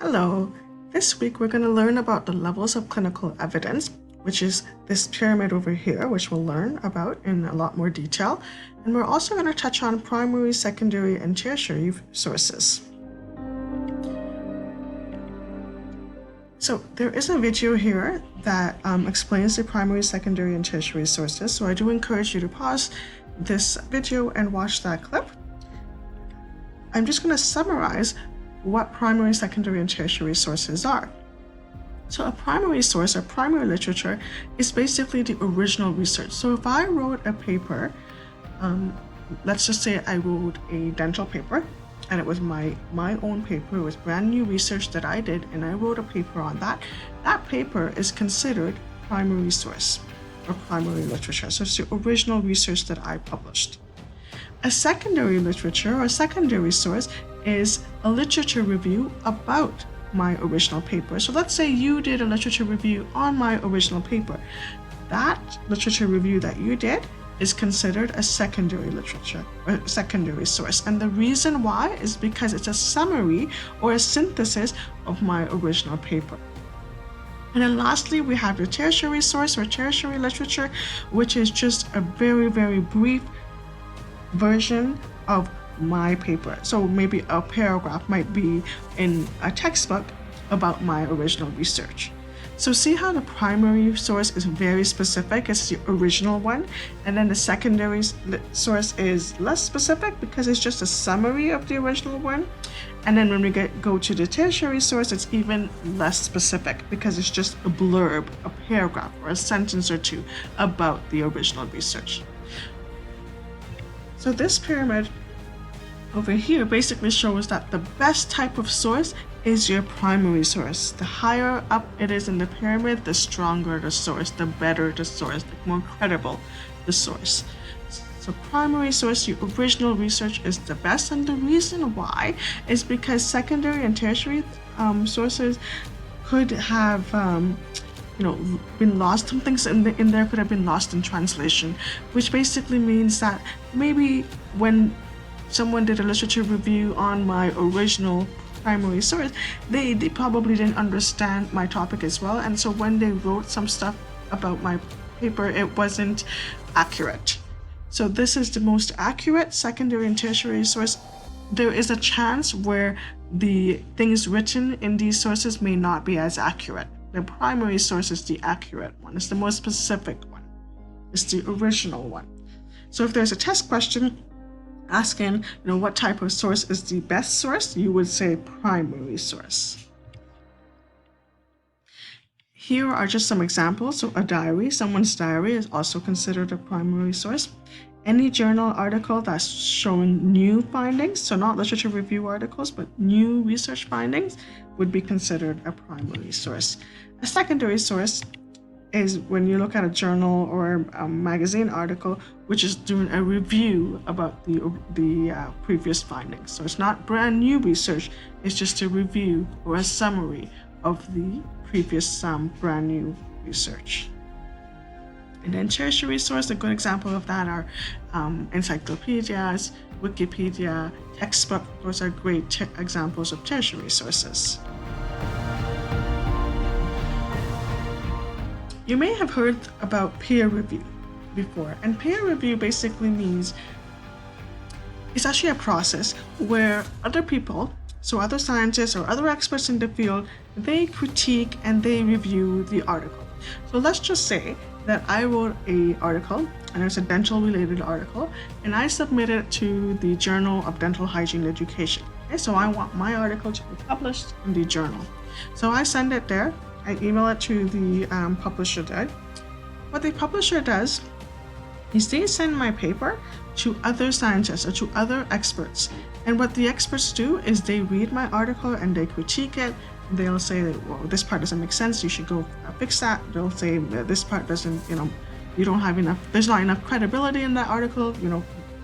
Hello, this week we're going to learn about the levels of clinical evidence, which is this pyramid over here, which we'll learn about in a lot more detail. And we're also going to touch on primary, secondary, and tertiary sources. So there is a video here that explains the primary, secondary, and tertiary sources. So I do encourage you to pause this video and watch that clip. I'm just going to summarize what primary, secondary, and tertiary sources are. So a primary source or primary literature is basically the original research. So if I wrote a paper, let's just say I wrote a dental paper, and it was my own paper, it was brand new research that I did, and I wrote a paper on that. That paper is considered primary source or primary literature. So it's the original research that I published. A secondary literature or secondary source is a literature review about my original paper. So let's say you did a literature review on my original paper. That literature review that you did is considered a secondary literature or secondary source. And the reason why is because it's a summary or a synthesis of my original paper. And then lastly, we have the tertiary source or tertiary literature, which is just a very, very brief version of my paper. So maybe a paragraph might be in a textbook about my original research. So see how the primary source is very specific, it's the original one, and then the secondary source is less specific because it's just a summary of the original one. And then when we go to the tertiary source, it's even less specific because it's just a blurb, a paragraph, or a sentence or two about the original research. So this pyramid over here basically shows that the best type of source is your primary source. The higher up it is in the pyramid, the stronger the source, the better the source, the more credible the source. So primary source, your original research is the best, and the reason why is because secondary and tertiary sources could have been lost. Some things in there could have been lost in translation, which basically means that maybe when someone did a literature review on my original primary source, they probably didn't understand my topic as well, and so when they wrote some stuff about my paper, it wasn't accurate. So this is the most accurate secondary and tertiary source. There is a chance where the things written in these sources may not be as accurate. The primary source is the accurate one. It's the most specific one. It's the original one. So if there's a test question asking, what type of source is the best source, you would say primary source. Here are just some examples. So a diary, someone's diary is also considered a primary source. Any journal article that's showing new findings, so not literature review articles, but new research findings, would be considered a primary source. A secondary source is when you look at a journal or a magazine article which is doing a review about the previous findings. So it's not brand new research, it's just a review or a summary of the previous brand new research. And then tertiary source, a good example of that are encyclopedias, Wikipedia, textbook. Those are great examples of tertiary sources. You may have heard about peer review before, and peer review basically means it's actually a process where other people, so other scientists or other experts in the field, they critique and they review the article. So let's just say that I wrote an article, and it's a dental related article, and I submitted it to the Journal of Dental Hygiene Education. Okay, so I want my article to be published in the journal. So I send it there. I email it to the publisher there. What the publisher does is they send my paper to other scientists or to other experts. And what the experts do is they read my article and they critique it. They'll say, well, this part doesn't make sense, you should go fix that. They'll say this part doesn't, you don't have enough, there's not enough credibility in that article,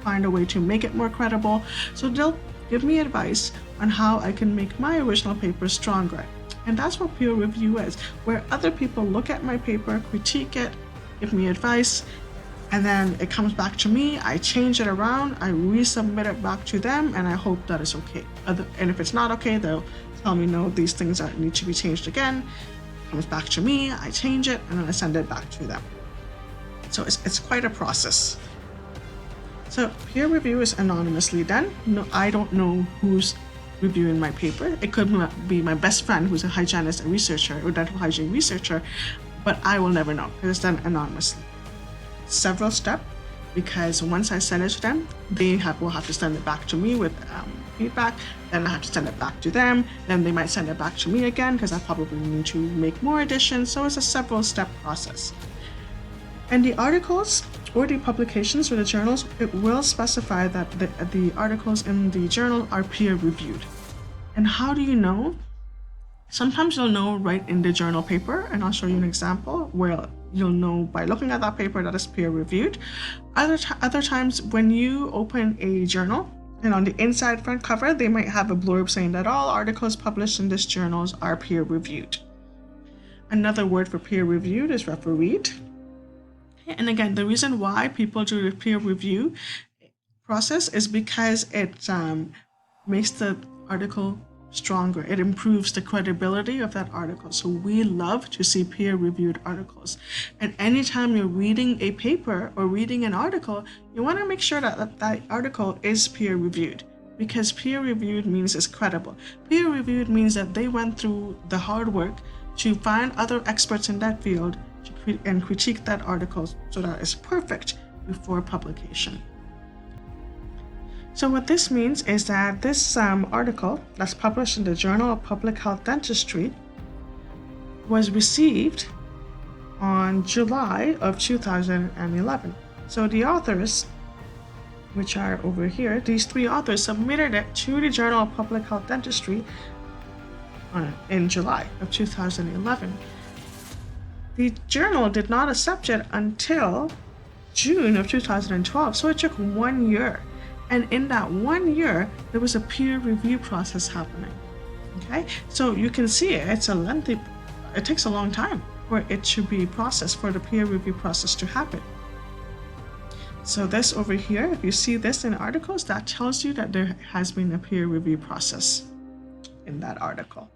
find a way to make it more credible. So they'll give me advice on how I can make my original paper stronger. And that's what peer review is, where other people look at my paper, critique it, give me advice, and then it comes back to me, I change it around, I resubmit it back to them, and I hope that it's okay. And if it's not okay, they'll tell me, no, these things need to be changed again. It comes back to me, I change it, and then I send it back to them. So it's quite a process. So peer review is anonymously done. No, I don't know who's reviewing my paper. It could be my best friend who's a hygienist and researcher or dental hygiene researcher, but I will never know because it's done anonymously. Several steps, because once I send it to them, they will have to send it back to me with feedback. Then I have to send it back to them. Then they might send it back to me again because I probably need to make more additions. So it's a several step process. And the articles or the publications or the journals, it will specify that the articles in the journal are peer reviewed. And how do you know? Sometimes you'll know right in the journal paper, and I'll show you an example where you'll know by looking at that paper that it's peer reviewed. Other times when you open a journal, and on the inside front cover, they might have a blurb saying that all articles published in this journals are peer reviewed. Another word for peer reviewed is refereed. And again, the reason why people do the peer review process is because it makes the article stronger. It improves the credibility of that article. So we love to see peer-reviewed articles. And anytime you're reading a paper or reading an article, you want to make sure that that article is peer-reviewed, because peer-reviewed means it's credible. Peer-reviewed means that they went through the hard work to find other experts in that field and critique that article so that it's perfect before publication. So what this means is that this article that's published in the Journal of Public Health Dentistry was received on July of 2011. So the authors, which are over here, these three authors submitted it to the Journal of Public Health Dentistry in July of 2011. The journal did not accept it until June of 2012, so it took 1 year. And in that 1 year, there was a peer review process happening. Okay, so you can see it takes a long time for it to be processed, for the peer review process to happen. So this over here, if you see this in articles, that tells you that there has been a peer review process in that article.